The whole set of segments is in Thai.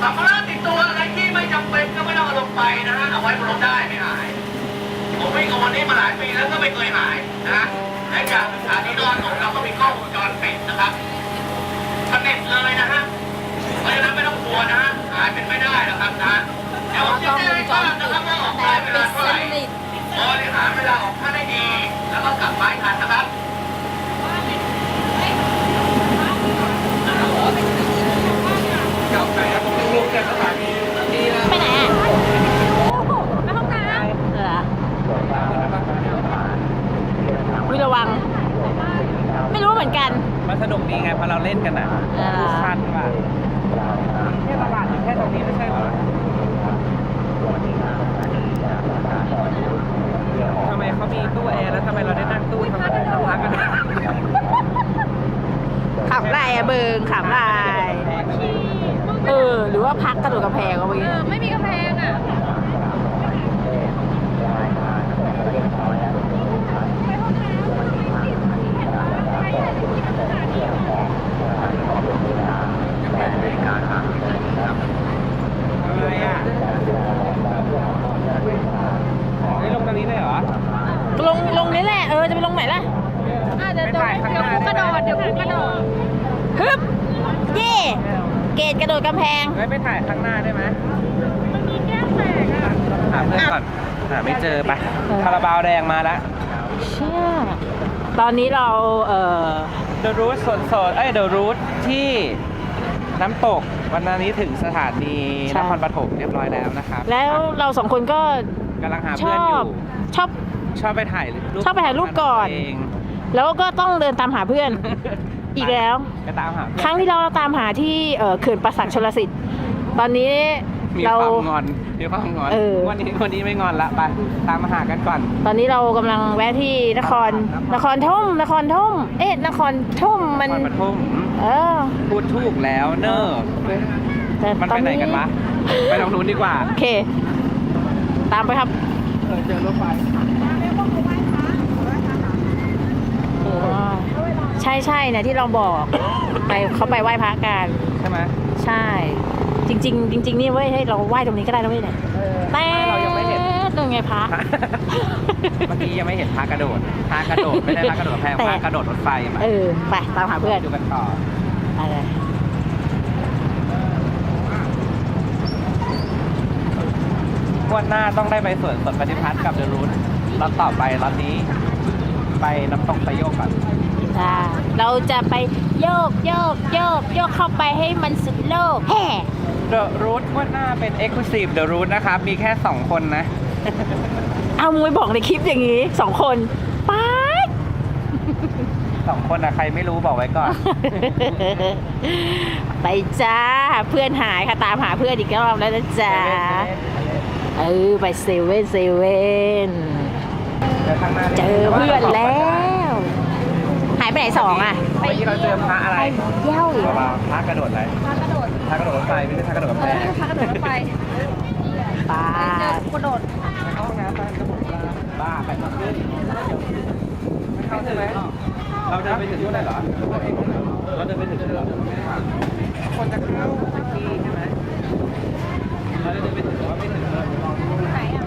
สัมภาระติดตัวอะไรที่ไม่จำเป็นก็ไม่ต้องเอาลงไปนะฮะเอาไว้บนรถได้ไม่หายผมวิ่งกับวันนี้มาหลายปีแล้วก็ไม่เคยหายนะและจากสถานีดอนของเราก็มีกล้องวงจรปิดนะครับสนิทเลยนะฮะเพราะฉะนั้นไม่ต้องกลัวนะฮะหายเป็นไม่ได้นะครับนะเดี๋ยวผมจะแจ้งให้ทราบนะครับว่าออกได้เวลาเท่าไหร่บริหารเวลาออกท่าได้ดีแล้วก็กลับไปทันนะครับกลับไปครับผมลงจากสถานีนี่นะ ไปไหนอ่ะไปห้องน้ำเหรอวิระวัง ไม่รู้เหมือนกัน มันสนุกดีไงพอเราเล่นกันอ่ะคันว่ะแค่ตลาดอยู่แค่ตรงนี้ไม่ใช่เหรอทำไมเขามีตู้แอร์แล้วทำไมเราได้นั่งตู้ธรรมดาพักกัน ขับไล่อะเบิงขับไล่หรือว่าพักกระโดดกระแพงเอาไว้ไม่มีกระแพงอ่ะอะไรอ่ะเฮ้ยลงตรงนี้เลยเหรอ ลงนี่แหละจะไปลงไหนล่ะเดี๋ยวกูกระโดดฮึบเย่เกตกระโดดกำแพง เฮ้ยไปถ่ายข้างหน้าได้ไหมมันมีแก้มแตกอ่ะหาเพื่อนก่อนหาไม่เจอไปคาราบาวแดงมาแล้ว เชี่ยตอนนี้เราThe Root โซนThe Root ที่น้ำตกวันนี้ถึงสถานีนครปฐมเรียบร้อยแล้วนะครับ แล้วเราสองคนก็ กำลังหาเพื่อนอยู่ชอบไปถ่ายรูปก่อน เอง แล้วก็ต้องเดินตามหาเพื่อน อีกแล้ว ไปตามหาครั้งที่เราตามหาที่เขื่อนป่าสักชลสิทธิ์ตอนนี้มีความงอนวันนี้ไม่งอนละไปตามมาหากันก่อน ตอนนี้เรากำลังแวะที่นครท่มนครท่มมันปฐมพูดถูกแล้วเนอะมันไปไหนกันวะไปตรงนู้นดีกว่าโอเคตามไปครับเจอรถไฟใช่เนี่ยที่เราบอกเขาไปไหว้พระกันใช่ไหมใช่จริงนี่เว้ยให้เราไหว้ตรงนี้ก็ได้นะเว้ยเนี่ยแต่เรายังไม่เห็นตรงไงพระ เมื่อกี้ยังไม่เห็นพระกระโดดไม่ได้พระกระโดดแพงพระกระโดดรถไฟมาไปตามหาเพื่อนดูกันต่ออะไรงวดหน้าต้องได้ไปสวนสดปฏิพัฒน์กับเดอะรูทรอบต่อไปรอบนี้ไปน้ำตกไซโยกก่อนเราจะไปโยกเข้าไปให้มันสุดโลกแห่เดอะรูทงวดหน้าเป็น Exclusive เดอะรูทนะครับมีแค่2คนนะเอามึงไปบอกในคลิปอย่างนี้2คนไป2คนนะใครไม่รู้บอกไว้ก่อน ไปจ้าเพื่อนหายค่ะตามหาเพื่อนอีกรอบแล้วนะจ๊ะไปเซเว่นเจอเพื่อนแล้วหายไปไหน2อ่ะไปที่เราเจอพระอะไรเย้าอีกพระกระโดดอะไรพระกระโดดรถไฟไม่ใช่พระกระโดดแพพระกระโดดรถไฟป้าเจอกระโดดเข้าห้องน้ำไปกระโดดบ้าไปขึ้นไม่เข้าใช่ไหมเราเดินไปถึงที่ไหนเหรอเราเดินไปถึงที่ไหนคนจะเข้าสักทีใช่ไหมเราเดินไปถึงว่าไม่ถึงเลยไหนอ่ะ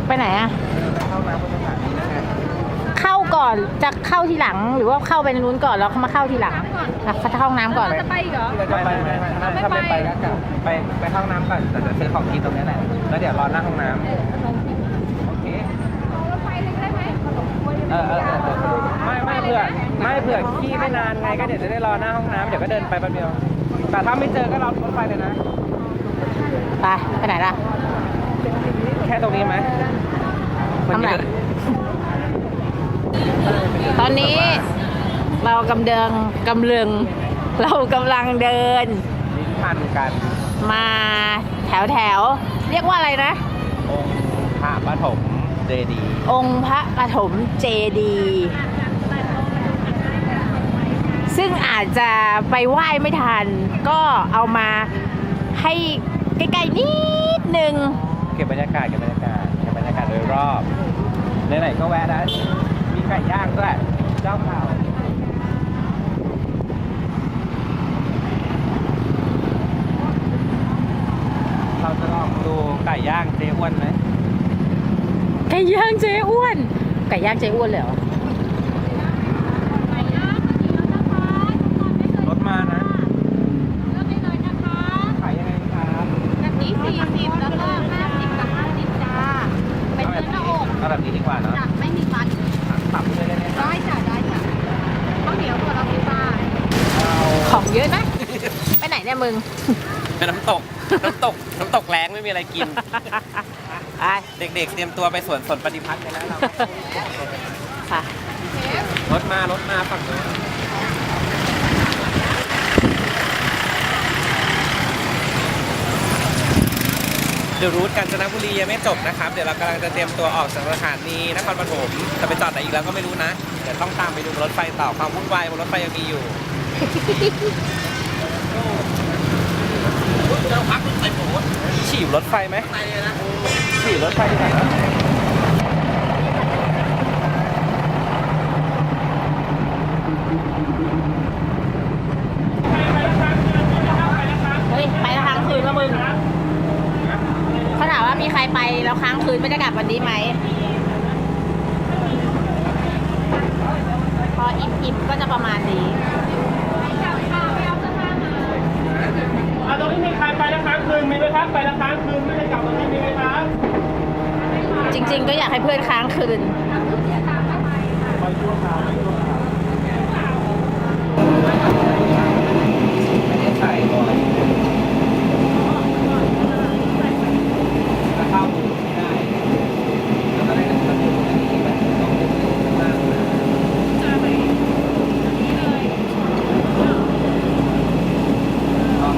ไปไหนอ่ะเข้าก่อนจะเข้าทีหลังหรือว่าเข้าไปในนู้นก่อนแล้วเขามาเข้าทีหลังเขาจะเข้าห้องน้ำก่อนจะไปเหรอถ้าไม่ไปก็กลับไปเข้าห้องน้ำก่อนแต่จะซื้อของกินตรงนี้แหละแล้วเดี๋ยวรอหน้าห้องน้ำโอเคไม่เผื่อขี้ไม่นานไงก็เดี๋ยวจะได้รอหน้าห้องน้ำเดี๋ยวก็เดินไปแป๊บเดียวแต่ถ้าไม่เจอก็รอรถไฟเลยนะไปไหนล่ะแค่ตรงนี้ไหมทำไรตอนนี้เรากำลังเดินพันกันมาแถวเรียกว่าอะไรนะองค์พระปฐมเจดีย์องค์พระปฐมเจดีย์ซึ่งอาจจะไปไหว้ไม่ทันก็เอามาให้ใกล้ๆนิดนึงเก็บบรรยากาศโดยรอบ ไหนๆก็แวะได้มีไก่ย่างด้วยเจ้าเก่าเราจะลองดูไก่ย่างเจ๊อ้วนไหม ไก่ย่างเจ๊อ้วน ไก่ย่างเจ๊อ้วนเลยเหรอ รถมานะขายยังไงครับ แบบนี้40แล้วก็50กับ50จ้าเป็นเนื้อหน้าอก เอาแบบนี้ดีกว่าเนอะ จ้ะไม่มีมัน ปรับเลยได้ไหม ได้จ้ะได้จ้ะข้าวเหนียวตัวละ10 บาท ของเยอะนะ ไปไหนเนี่ยมึง เป็นน้ำตก น้ำตกแรงไม่มีอะไรกิน ไป เด็กๆ เตรียมตัวไปสวนปฏิพัฒน์กันแล้วเรา ค่ะ รถมาฝั่งโน้นเดี๋ยวรูทกาญจนบุรียังไม่จบนะครับ เดี๋ยวเรากำลังจะเตรียมตัวออกจากสถานีนครปฐมจะไปจอดไหนอีกแล้วก็ไม่รู้นะ เดี๋ยวต้องตามไปดูรถไฟต่อความวุ่นวายบนรถไฟยังมีอยู่ เราพักรถไฟผม ฉีบรถไฟไหม ไปเลยนะ ฉีบรถไฟที่ไหนนะ เฮ้ย ไปแล้วค้างคืนแล้วมึงเขาถามว่ามีใครไปแล้วค้างคืนไม่ได้กลับวันนี้ไหม พออิ่มๆก็จะประมาณนี้ ตรงนี้มีใครไปแล้วค้างคืนมีไหมครับ ไปแล้วค้างคืนไม่ได้กลับวันนี้มีไหมครับ จริงๆ ก็อยากให้เพื่อนค้างคืน ใส่ก่อนถ้าเข้าไม่ได้แล้วก็ได้กันสักคนที่แบบต้องเป็นเรื่องมากนะลอง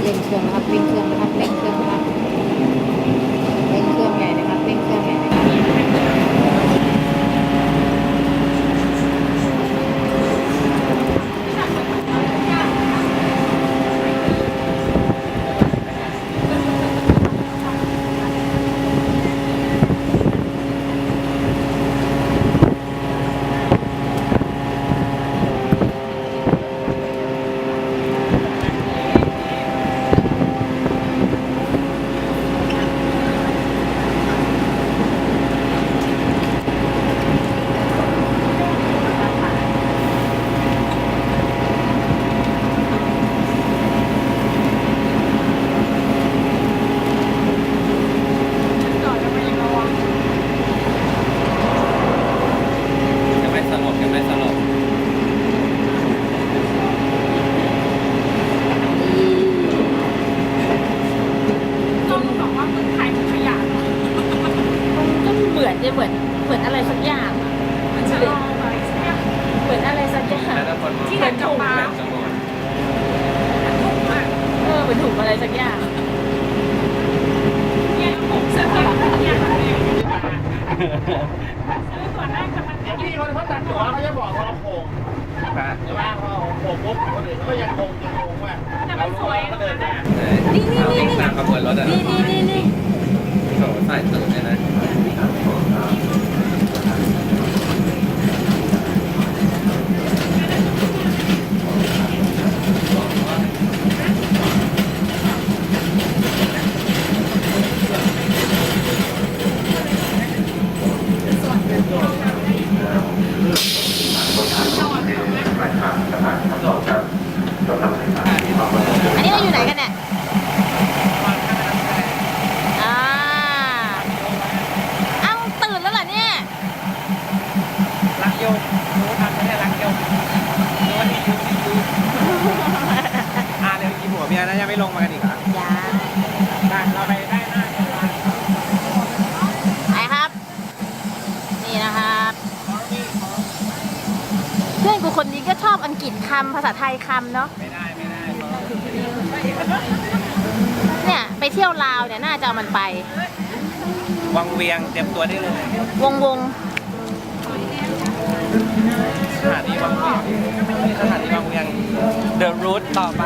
เร่งเครื่องนะครับเร่งเครื่องนะครับเร่งเครื่องนะครับเร่งเครื่องใหญ่นะครับเร่งเครื่องใหญ่นะครับยังไม่สลบยังไม่สลบ ก็เหมือนจะเหมือนอะไรสักอย่างอะเหมือนอะไรสักอย่าง แล้วคน ที่เหมือนถุง แบ อะ บสมอง เหมือนถุงอะไรสักอย่าง ที่คนเขาตัดหัวเขาจะบอกว่าเราโขงใช่ไหมพอโขงปุ๊บคนอื่นเขาก็ยังคงว่าเราสวยเดินหน้า วิ่งตามขบวนรถอ่ะ นี่ โถใส่ตื่นเลยนะอันนี้เราอยู่ไหนกันเนี่ยอ่าเอ้าตื่นแล้วเหรอเนี่ย รักโยมรู้ทันไม่ใช่รักโยมรู้ว่าที่ยูเร็วกี่หัวเมียนะยังไม่ลงมากันอีกเหรอ ยัง เราไปได้หน้า ไปครับ นี่นะครับ เพื่อนกูคนนี้ก็ชอบอังกฤษคำภาษาไทยคำเนาะ ไม่ได้ เนี่ยไปเที่ยวลาวเนี่ยน่าจะเอามันไป วังเวียงเตรียมตัวได้เลย วง สถานีวังเวียงสถานีวังเวียง The Route ต่อไป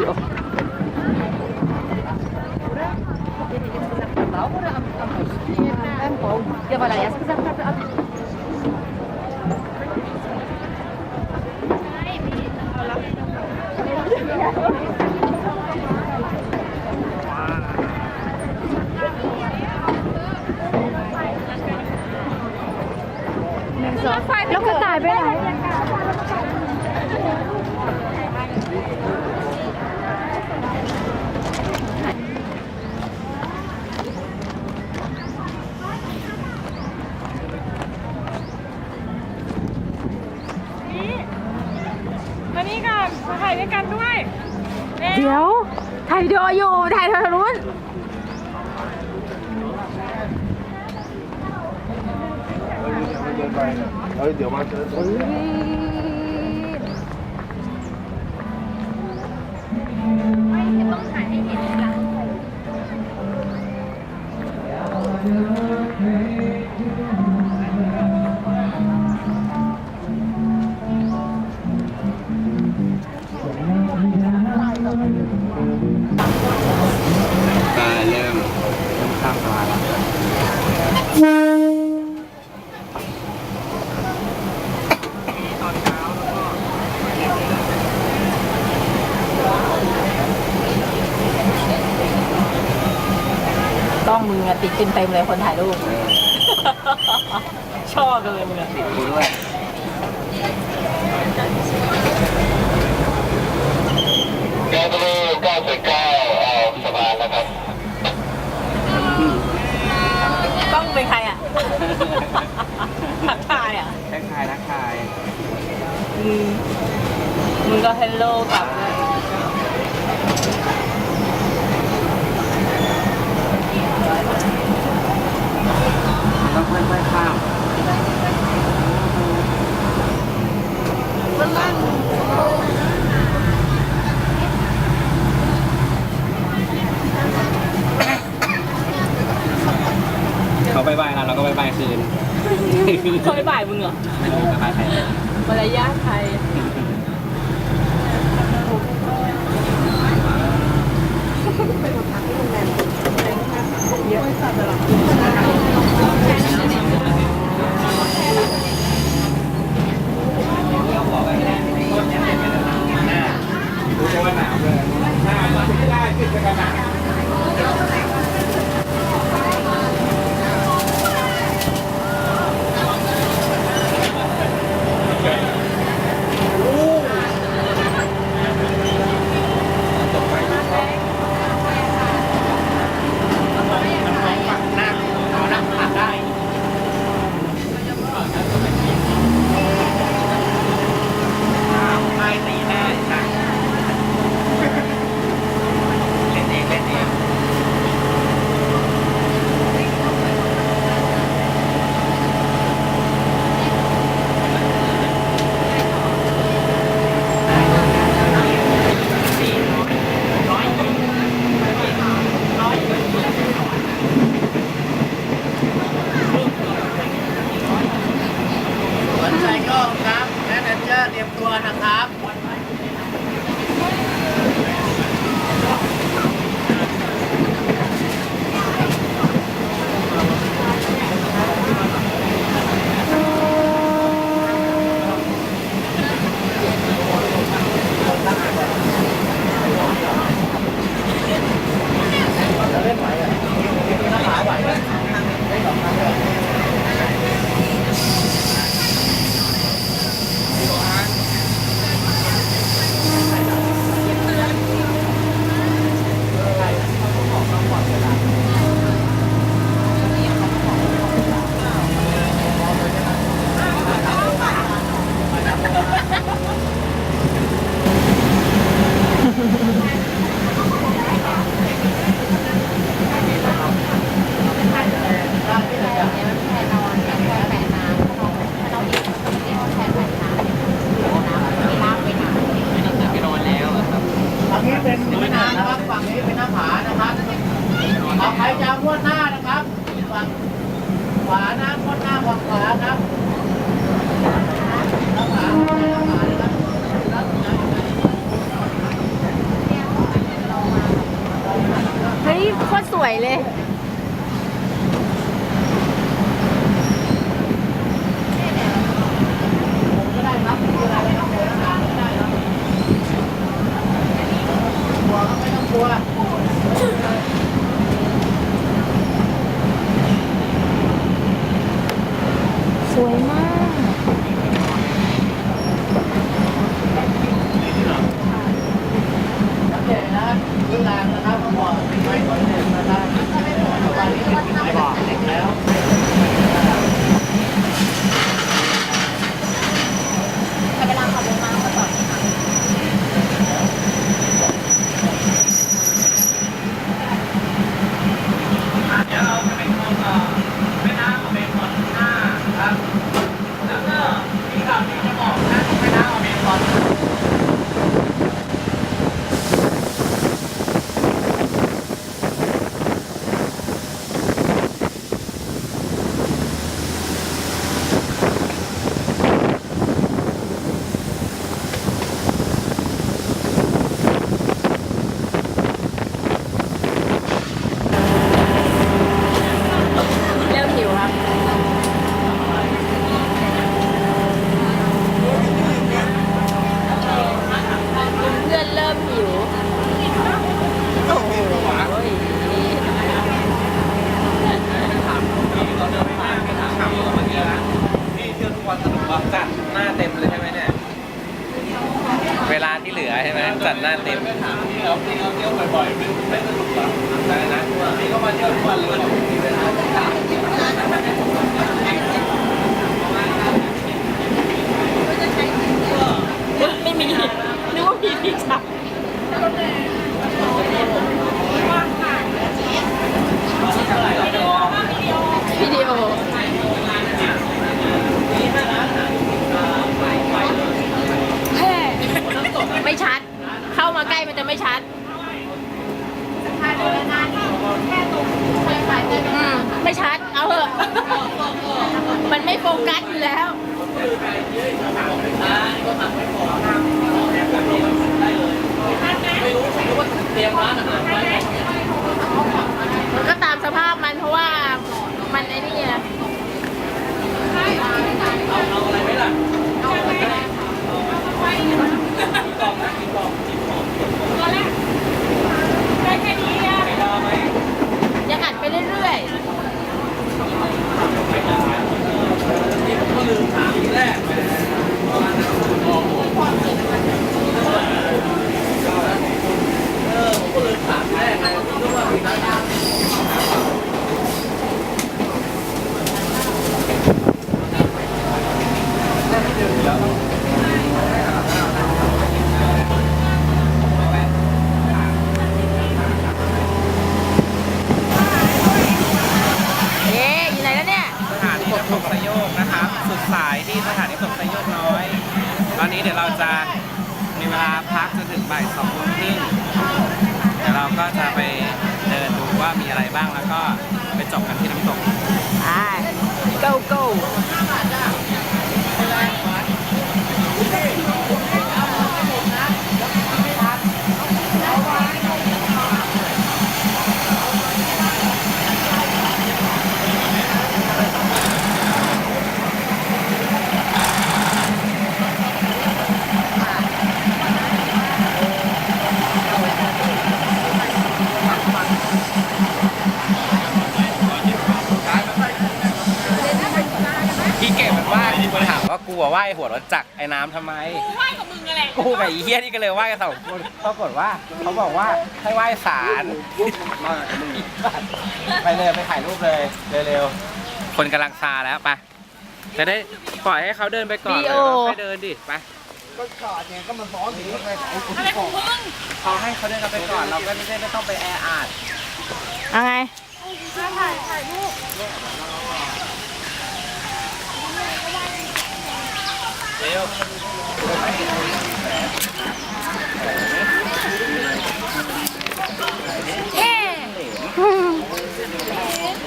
Ja, weil er erst gesagt hat,แล้วก็ตายไปไหน มานี่ก่อนมาถ่ายด้วยกันด้วย เดี๋ยวถ่ายวิดีโออยู่ถ่ายทางนู้น เดี๋ยวมาเจอ ต้องถ่ายให้เห็นหลัง ตาเริ่มข้ามสะพานแล้ว กล้องมึงอะติดเต็มเลยคนถ่ายรูป ชอบกันเลยมึงอะ ติดกูด้วย แก้วที่9.9เอาสะพานแล้วครับ กล้องเป็นใครอะทักทายอะ ทักทายทักทาย มึงก็เฮลโลกลับเลย ต้องค่อยๆข้ามเขาบายบายเราก็บายบายคืน เขาไปบ่ายมึงเหรอ ไม่รู้บายบายใคร มารยาทไทย รู้ใช่ว่าหนาวเลยหนาวไม่ได้ติดกันหนาว สนใจก็ครับแมเนเจอร์เตรียมตัวนะครับ ฝั่งนี้เป็นแม่น้ำนะครับ ฝั่งนี้เป็นหน้าผานะครับเอาใครจะม้วนหน้านะครับ ฝั่งขวานะม้วนหน้าฝั่งขวาครับหน้าผานะครับ โคตรสวยเลย สวยมาก เดี๋ยวเราจะไปดูแม่น้ำอเมซอนข้างหน้าครับแล้วก็มีข่าวดีจะบอกนะแม่น้ำอเมซอน เริ่มหิวครับ เพื่อนเริ่มหิว โอ้โห นี่เที่ยวทุกวันสนุกว่าจัดหน้าเต็มเลยใช่ไหมเนี่ย เวลาที่เหลือใช่ไหมจัดหน้าเต็มเราเที่ยวบ่อยๆไม่สนุกหรออะไรนะนี่ก็มาเที่ยวทุกวันเลยมีเวลาไม่มี นึกว่ามีที่จับวิดีโอ ไม่ชัด เข้ามาใกล้มันจะไม่ชัด ไม่ชัด เอาเถอะ มันไม่โฟกัสอยู่แล้ว มันก็ตามสภาพมันเพราะว่ามันไอ้นี่อะ เอาอะไรไหมล่ะเอาอะไรก็ได้กล่องนะกี่กล่องยังอัดไปเรื่อย นี่ผมก็ลืมถามทีแรกผมก็ลืมถามแรกนะผมนึกว่ามีนัด ๆ เอ๊ะอยู่ไหนแล้วเนี่ย สถานีน้ำตกสะโยกนะครับ สุดสายที่สถานีน้ำตกสะโยกน้อย ตอนนี้เดี๋ยวเราจะมีเวลาพักจนถึงบ่าย 2 โมงครึ่งเดี๋ยวเราก็จะไปเดินดูว่ามีอะไรบ้างแล้วก็ไปจบกันที่น้ำตก go go พี่เก่งมันว่ามีคนถามว่ากูว่ายหัวรถจักรไอ้น้ำทำไมกูว่ายกับมึงอะไรกูกับอีเหี้ยนี่ก็เลยว่ายกันสองคนปรากฏว่าเขาบอกว่าให้ว่ายสารไปเลยไปถ่ายรูปเลยเร็วๆคนกำลังซาแล้วไปจะได้ปล่อยให้เขาเดินไปก่อนเลยไปเดินดิไปก็จอดเนี่ยก็มันซ้อนถึงไปถ่ายรูปก่อนเขาให้เขาเดินกันไปก่อนเราก็ไม่ต้องไปแออัด เอาไง เร็ว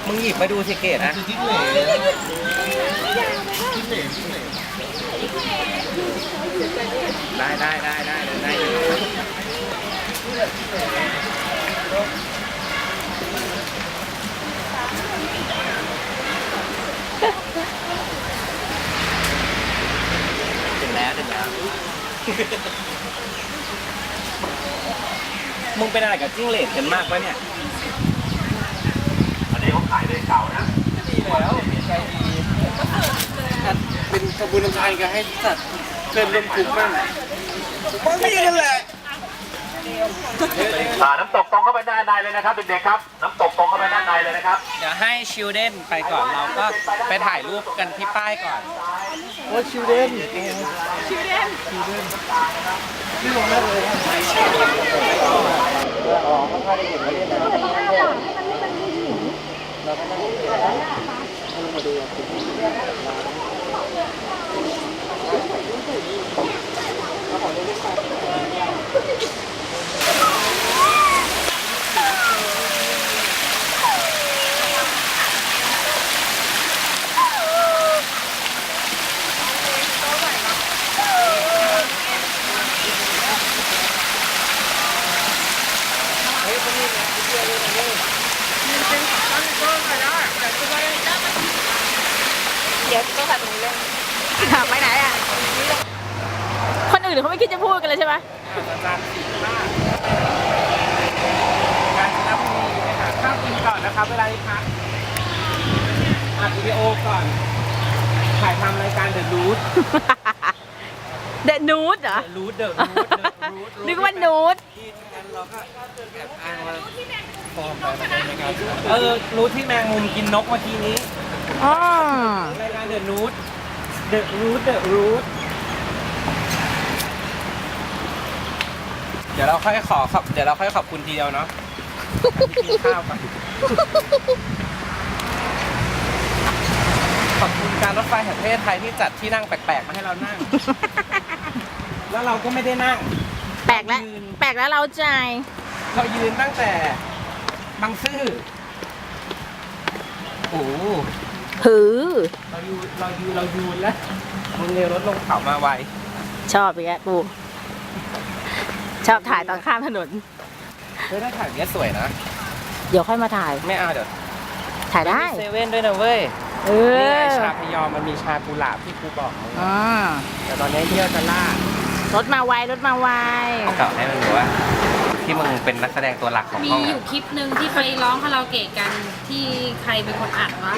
มึงหยิบมาดูสิเกตนะได้ ถึงแล้วมึงเป็นอะไรกับจิ้งเหลนกันมากวะเนี่ย อันนี้เขาขายด้วยเก่านะ ดีแล้วใจดีเป็นขบวนการกันให้สัตว์เกินลมคุกบ้างมันไม่กันแหละ น้ำตกตรงเข้าไปด้านในเลยนะครับเด็กๆครับ น้ำตกตรงเข้าไปด้านในเลยนะครับ เดี๋ยวให้ชิลเด้นไปก่อนเราก็ไปถ่ายรูปกันที่ป้ายก่อนโอ้ชิลเด้นนี่ลงได้เลยอ๋อไม่ค่อยได้เห็นเลยเดี๋ยวต้องตัดตรงนี้เลยไปไหนอ่ะ คนอื่นเขาไม่คิดจะพูดกันเลยใช่ไหม อาจารย์สีมากการชนะบุรีไปหาข้าวกินก่อนนะครับเวลาที่พักอัดวิดีโอก่อนถ่ายทำรายการเดอะรูท เดอะนูดเหรอ รูท นึกว่านูด เราก็แอบอ้างว่าฟอร์มไปในการรูทที่แมงมุมกินนกเมื่อกี้นี้ อ๋อ รายการเดอะรูทเดอะรูทเดี๋ยวเราค่อยขอบคุณทีเดียวเนาะกินข้าวก่อนขอบคุณการรถไฟแห่งประเทศไทยที่จัดที่นั่งแปลกๆมาให้เรานั่ง แล้วเราก็ไม่ได้นั่ง แปลกแล้วเราใจ เรายืนตั้งแต่บางซื่อโอ้โห หือ เรายืนแล้วมึงเร็วรถลงเขามาไว ชอบอีกแล้วกูชอบถ่ายตอนข้ามถนน เฮ้ยถ้าถ่ายเนี้ยสวยนะ เดี๋ยวค่อยมาถ่าย ไม่เอาเดี๋ยว ถ่ายได้ มีเซเว่นด้วยนะเว้ย เอ นี่ไง อ ชาพยอมมันมีชากุหลาบที่กูบอกมึง อ๋อ แต่ตอนนี้เที่ยวจะล่าร ถมาไว รถมาไว เก่าให้มันรู้ว่าที่มึงเป็นนักแสดงตัวหลักของ มี ห้อง อยู่คลิปหนึ่งที่ไปร้องคาราโอเกะกันที่ใครเป็นคนอัดวะ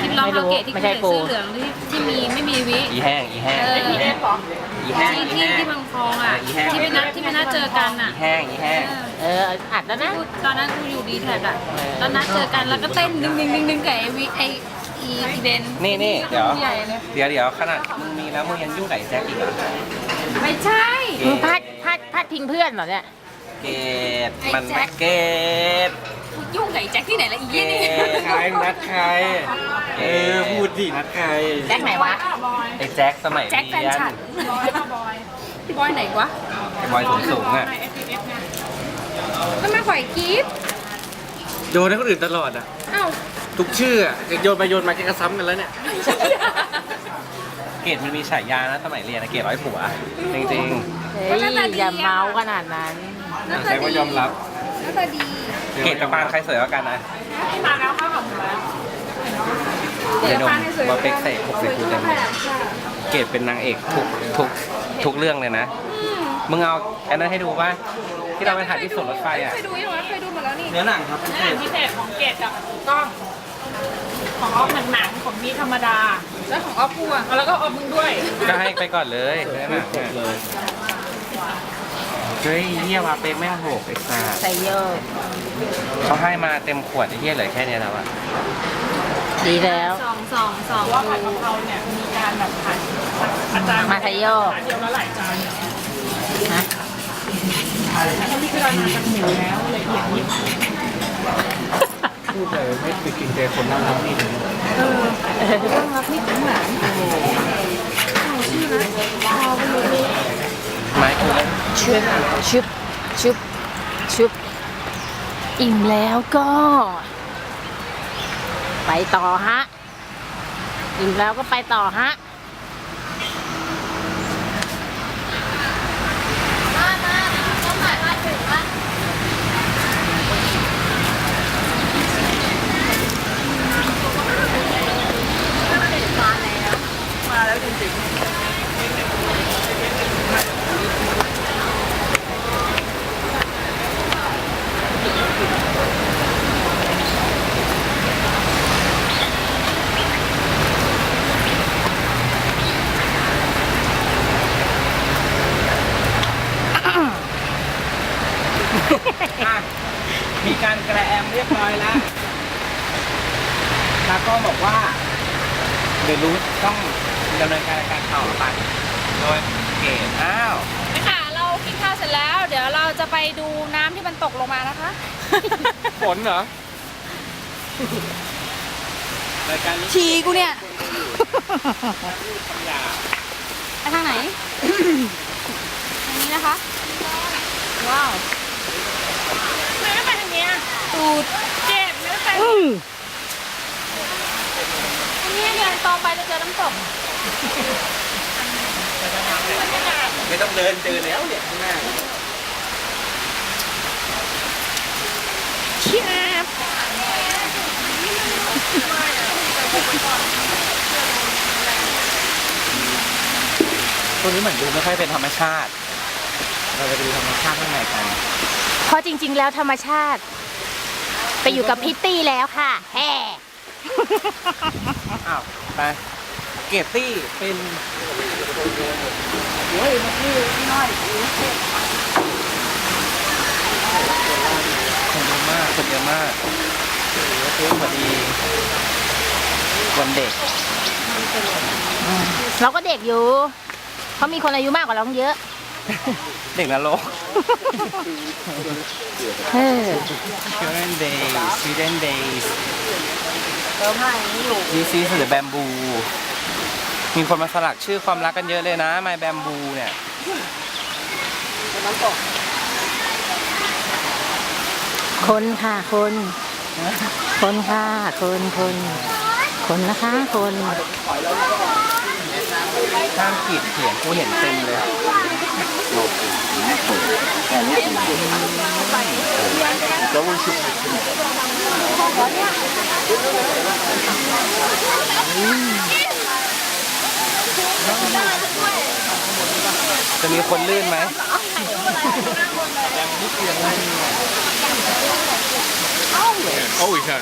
คลิปร้องคาราโอเกะที่คุณใส่เสื้อเหลืองที่มีไม่มีวิ อีแห้ง ที่ที่บางคลองอ่ะที่ไปนัดเจอกันอ่ะ อีแห้ง เออ อัดแล้วนะ ตอนนั้นกูอยู่ดีแท็กอ่ะตอนนัดเจอกันแล้วก็เต้นดึงกับอีเบน นี่เดี๋ยว ใหญ่เลย เดี๋ยวขนาดมึงมีแล้วมึงยังยุ่งกับไอ้แจ็คอีกเหรอ ไม่ใช่ มึงพลาดทิ้งเพื่อนเหรอเนี่ย เกดมันไม่เกด ยุ่งกับไอ้แจ็คที่ไหนละอี เก นี่ ดใครนัดใครพูดดินัดใคร แจ็คไหนวะ ไอ้แจ็คสมัย แจ็คแฟ เรี น ยน ฉันบอยไหนวะ ไอ้บอยสูงๆอ่ะ ก็มาปล่อยคลิป โยนให้คนอื่นตลอดอ่ะ อ้าว ทุกชื่ออ่ะโยนไปโยนมาแกก็ซ้ำกันแล้วเนี่ย เกดมันมีฉายานะสมัยเรียนนะเกดร้อยผัวจริง เฮ้ย อย่าเมาขนาดนั้น ๆใช้ว่ายอมรับ หน้าตาดี เกดกับปางใครสวยกว่ากันนะ มาแล้วข้าวของหมูแล้ว เดี๋ยวดมมาเป็กใส่6ใส่คูเต็มเลยเกดเป็นนางเอกทุกเรื่องเลยนะ มึงเอาอันนั้นให้ดูป่ะที่เราไปถ่ายที่สวนรถไฟอ่ะ เคยดูยังวะเคยดูหมดแล้วนี่ เนื้อหนังครับ อาหารพิเศษของเกดกับกล้อง ของออฟหนังของมีธรรมดา แล้วของอ้อปูอ่ะ แล้วก็ออฟมึงด้วย ก็ให้ไปก่อนเลยเนื้อหนังเลยเฮ้ยเฮียวาเป็กแม่งโหกไอ้สัส ใส่เยอะ เขาให้มาเต็มขวดไอ้เฮียเหลือแค่เนี้ยแล้วอะ ดีแล้ว สอง ว่าผัดกะเพราเนี่ยมีการแบบผัดอาจารย์ มาไทยโยก จานเดียวแล้วหลายจาน ฮะ เขาพิจารณาจากหมูแล้วละเอียดยิบ พูดเลยไม่ไปกินเจคนนั่งรับนี่ ต้องรับนี่ข้างหลัง ไม้กูเลย ชุบอิ่มแล้วก็ ไปต่อฮะ อิ่มแล้วก็ไปต่อฮะ อ่ะมีการแกรมเรียบร้อยแล้วแล้วก็บอกว่าเดี๋ยวรู้ต้องดำเนินการต่อไปโดยเกตอ้าว ค่ะเรากินข้าวเสร็จแล้ว เดี๋ยวเราจะไปดูน้ำที่มันตกลงมานะคะ ฝนเหรอรายการนี้ ชีกูเนี่ย คำหยาบ ไปทางไหน ทางนี้นะคะ ว้าวไม่ไปทางนี้ตูดเจ็บไม่ไปอันนี้เดินตรงไปจะเจอน้ำตก ไม่ต้องเดินแล้วเนี่ยข้างหน้า เชียบ ตัวนี้เหมือนดูไม่ค่อยเป็นธรรมชาติ เราจะไปดูธรรมชาติข้างในกัน เพราะจริงๆแล้วธรรมชาติ ไปอยู่กับพิตตี้แล้วค่ะแฮ่ อ้าวไปเกตตี้เป็นคนเยอะมากเยอะพอดีวันเด็ก เราก็เด็กอยู่เขามีคนอายุมากกว่าเราเยอะ เด็กนรก เออ Children Days Children Days This is the Bamboo มีคนมาสลักชื่อความรักกันเยอะเลยนะ My Bamboo เนี่ย คนค่ะคนค่ะคนนะคะคน ห้ามขีดเขียนกูเห็นเต็มเลย จะมีคนลื่นไหม Oh yeah,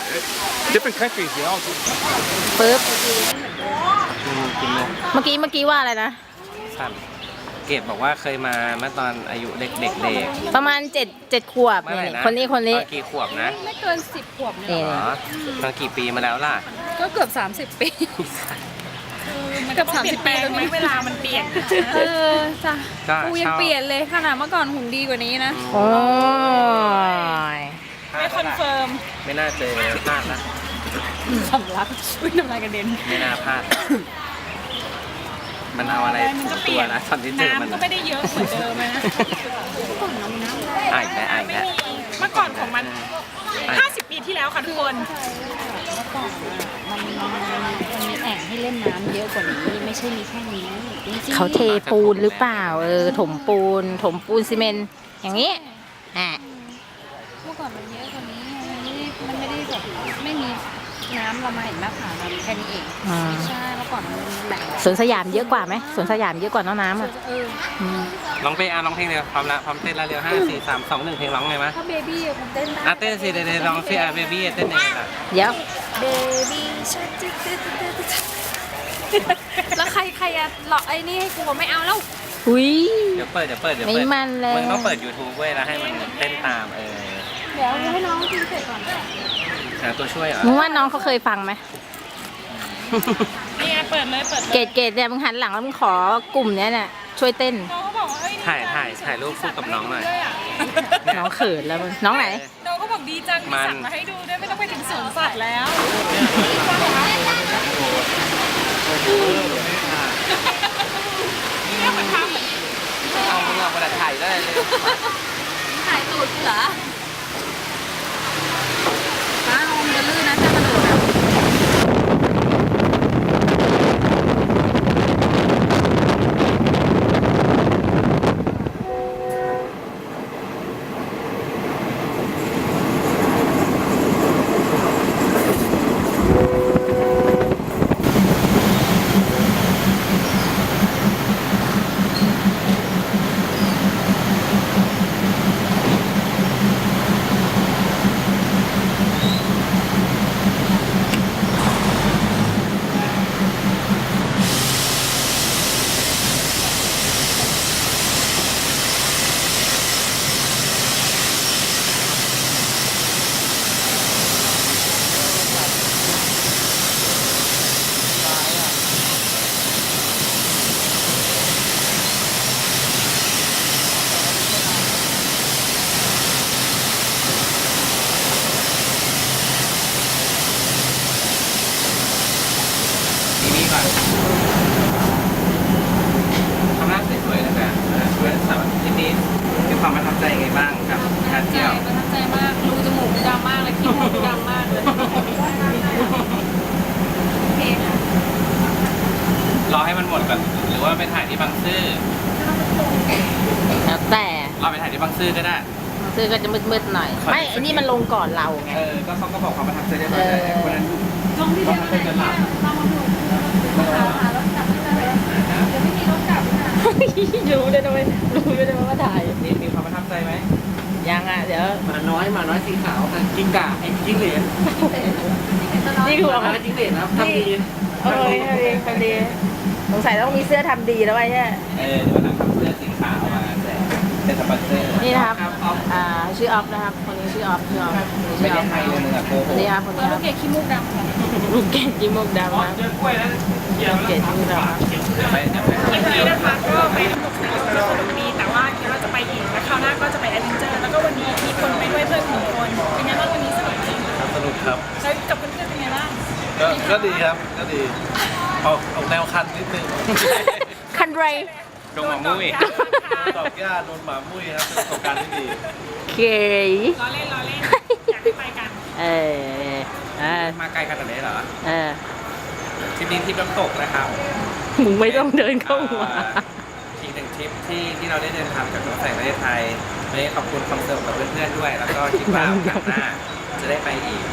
different countries they all do. ปึ๊บ กินนม เมื่อกี้ว่าอะไรนะ สั้นเกดบอกว่าเคยมาเมื่อตอนอายุเด็ก ประมาณ7 ขวบ เมื่อไหร่ นี่ นะ คนนี้ ตอนกี่ขวบนะ ไม่เกิน 10 ขวบเนี่ย นี่ อ๋อตอนกี่ปีมาแล้วล่ะ ก็เกือบ 30 ปีเกือบ30 ปีแล้วเวลามันเปลี่ยน เออจ้ะ ก็ กูยัง เช่า เปลี่ยนเลยขนาดเมื่อก่อนหุ่นดีกว่านี้นะ โอ้ย ไม่คอนเฟิร์ม ไม่น่าเจอพลาดนะ สำลักอุ้ยน้ำลายกระเด็น ไม่น่าพลาด มันเอาอะไรตัวนะตอนที่เจอมัน น้ำก็ไม่ได้เยอะเหมือนเดิมนะ อ่านแล้วอ่านแล้ว เมื่อก่อนของมัน 50 ปีที่แล้วค่ะทุกคน มันมีแอ่งให้เล่นน้ำเยอะกว่านี้ไม่ใช่มีแค่นี้จริงๆ เขาเทปูนหรือเปล่าถมปูนซีเมนต์อย่างนี้อ่ะ เมื่อก่อนมันเยอะกว่านี้มันไม่ได้แบบไม่มีน้ำเรามาเห็นหน้าผาเราแค่นี้เอง อืม ใช่เมื่อก่อนมันแหล่ง สวนสยามเยอะกว่าไหมสวนสยามเยอะกว่าน้องน้ำอ่ะ ม ร้องเพลงร้องเพลงเร็วพร้อมละพร้อมเต้นละเร็ว5 4 3 2 1เพลงร้องไงมะ ถ้าเบบี้มันเต้นได้ อ่ะเต้นสิเดี๋ยวร้องสิเบบี้เต้นเองอ่ะ เดี๋ยว เบบี้ชัดจิ๊ดจิ๊ดจิ๊ดจิ๊ดแล้วใครอะหลอกไอ้นี่ให้กูไม่เอาแล้ว อุ้ย เดี๋ยวเปิด ไม่มันเลย มึงต้องเปิด YouTube เว้ยแล้วให้มันเต้นตามเดี๋ยวให้น้องกินเสร็จก่อน หาตัวช่วยเหรอ มึงว่าน้องเขาเคยฟังไหม นี่ไงเปิดเลยเปิด เกดเนี่ยมึงหันหลังแล้วมึงขอกลุ่มเนี้ยน่ะช่วยเต้น น้องเขาบอกว่าเอ้ย ถ่ายรูปคู่กับน้องหน่อย น้องเขินแล้วมึงน้องไหน น้องเขาบอกดีจังมีสัตว์มาให้ดูด้วยไม่ต้องไปถึงสวนสัตว์แล้วเนี่ยมันทำ เอามึงเอากระดาษถ่ายได้เลย ถ่ายตูดเหรอป้ามันจะลื่นนะถ้ากระโดดอะ ไปถ่ายที่บางซื่อ แล้วแต่ เราไปถ่ายที่บางซื่อก็ได้ ซื้อก็จะมืดๆหน่อย ไม่อันนี้มันลงก่อนเราไง ก็เขาก็บอกความประทับใจได้ไหมแต่คนนั้น ลงที่เดียวกันเลยเนี่ยเรามาดูหารถกลับไม่ได้เดี๋ยวไม่มีรถกลับค่ะ รู้ได้ไหมรู้ได้ไหมว่าถ่าย นี่มีความประทับใจไหม ยังอ่ะ เดี๋ยว หมาน้อยสีขาวกิ้งก่าไอ้กิ้งเหลน นี่คือ หมาจิ้งเหลนนะทำดี โอ้ยทำดีสงสัยต้องมีเสื้อทำดีแล้วไอ้เนี่ย เดี๋ยววันหลังทำเสื้อสีขาวมาเป็นสปอนเซอร์ นี่นะครับ ชื่อออฟนะครับ คนนี้ชื่อออฟชื่อออฟ ไม่ได้ไทยเลยมึงอะโกห คน ก นี้ครับคนนี้ค ร รั ถ บ เก๋ขี้มูกดำค่ะ ลูกเกดยิ้มมุกดำนะ เจอกล้วยแล้วเกี่ยว ลูกเกดยิ้มมุกดำ ไม่ คลิปนี้นะคะก็ไปสนุกสดีแต่ว่าคิดว่าจะไปอีกและคราวหน้าก็จะไปแอดเวนเจอร์แล้วก็วันนี้มีคนไปด้วยเพื่อน1 คนเป็นไงบ้างวันนี้สนุกจริง สนุกครับ แล้วกับเพื่อนๆเป็นไงบ้าง ก็ดีครับ ก็ดี ออกแนวคันนิดนึง คันไร ดงหมามุ้ย ดอกหญ้าโดนหมามุ้ยครับ เป็นประสบการณ์ที่ดี เคย ล้อเล่นอยากให้ไปกัน เออเออ มาไกลขนาดนี้เหรอ เออ ทริปนี้ทริปน้ำตกนะครับ มึงไม่ต้องเดินเข้ามา อีกหนึ่งทริปที่เราได้เดินทางกับรถไฟประเทศไทยวันนี้ขอบคุณความสนุกกับเพื่อนๆด้วย แล้วก็คิดว่าโอกาสหน้าจะได้ไปอีก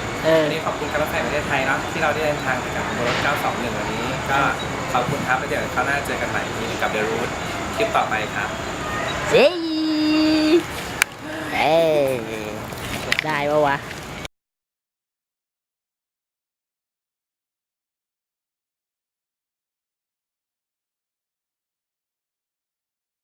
วันนี้ขอบคุณการรถไฟประเทศไทยเนาะที่เราได้เดินทางไปกับรถ921 วันนี้ ก็ขอบคุณครับแล้วเดี๋ยวคราวหน้าเจอกันใหม่ที่กับเดอะรูทคลิปต่อไปครับ เฮ้ย